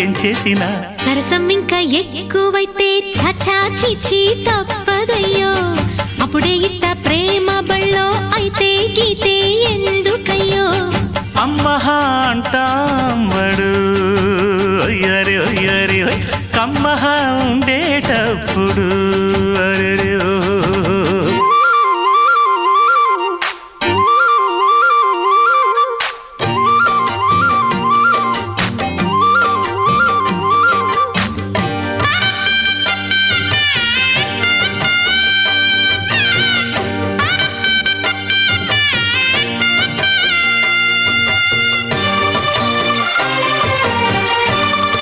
ఏం చేసినా సరసం ఇంకా ఎక్కువైతే చచా చిచి తప్పదయ్యో అప్పుడే ఇట్ట ప్రేమ బళ్ళో అయితే గీతే ఎందుకయ్యో అమ్మహా అంటాంబడు అయ్యరే అయ్యరే కమ్మహా ఉండేటప్పుడు అరే